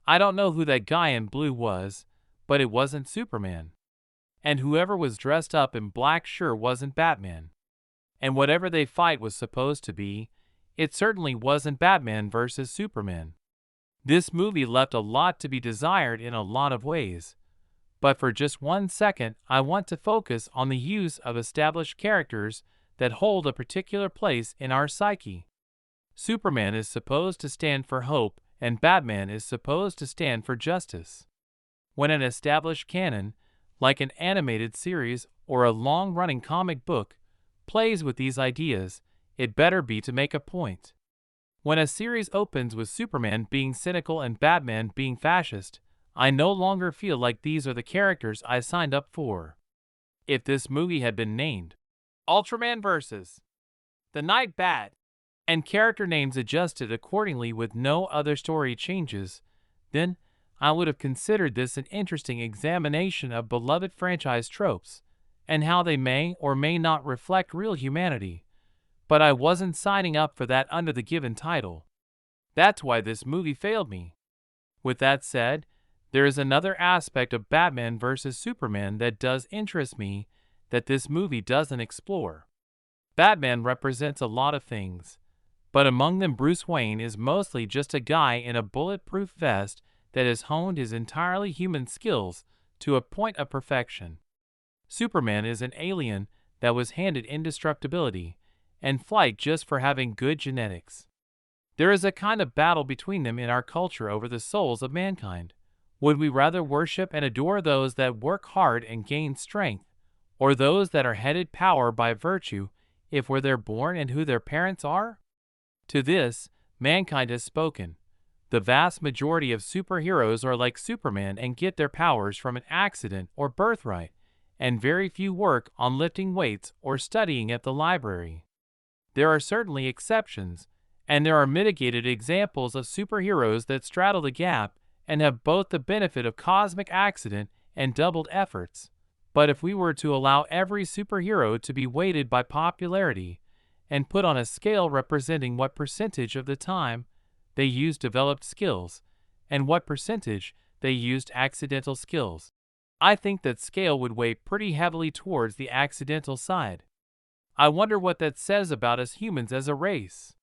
I don't know who that guy in blue was, but it wasn't Superman. And whoever was dressed up in black sure wasn't Batman. And whatever they fight was supposed to be, it certainly wasn't Batman versus Superman. This movie left a lot to be desired in a lot of ways. But for just 1 second, I want to focus on the use of established characters that hold a particular place in our psyche. Superman is supposed to stand for hope, and Batman is supposed to stand for justice. When an established canon, like an animated series or a long-running comic book, plays with these ideas, it better be to make a point. When a series opens with Superman being cynical and Batman being fascist, I no longer feel like these are the characters I signed up for. If this movie had been named Ultraman vs. The Night Bat, and character names adjusted accordingly with no other story changes, then I would have considered this an interesting examination of beloved franchise tropes, and how they may or may not reflect real humanity. But I wasn't signing up for that under the given title. That's why this movie failed me. With that said, there is another aspect of Batman vs. Superman that does interest me that this movie doesn't explore. Batman represents a lot of things, but among them Bruce Wayne is mostly just a guy in a bulletproof vest that has honed his entirely human skills to a point of perfection. Superman is an alien that was handed indestructibility and flight just for having good genetics. There is a kind of battle between them in our culture over the souls of mankind. Would we rather worship and adore those that work hard and gain strength, or those that are headed power by virtue if where they're born and who their parents are? To this, mankind has spoken. The vast majority of superheroes are like Superman and get their powers from an accident or birthright, and very few work on lifting weights or studying at the library. There are certainly exceptions, and there are mitigated examples of superheroes that straddle the gap and have both the benefit of cosmic accident and doubled efforts. But if we were to allow every superhero to be weighted by popularity and put on a scale representing what percentage of the time they used developed skills and what percentage they used accidental skills, I think that scale would weigh pretty heavily towards the accidental side. I wonder what that says about us humans as a race.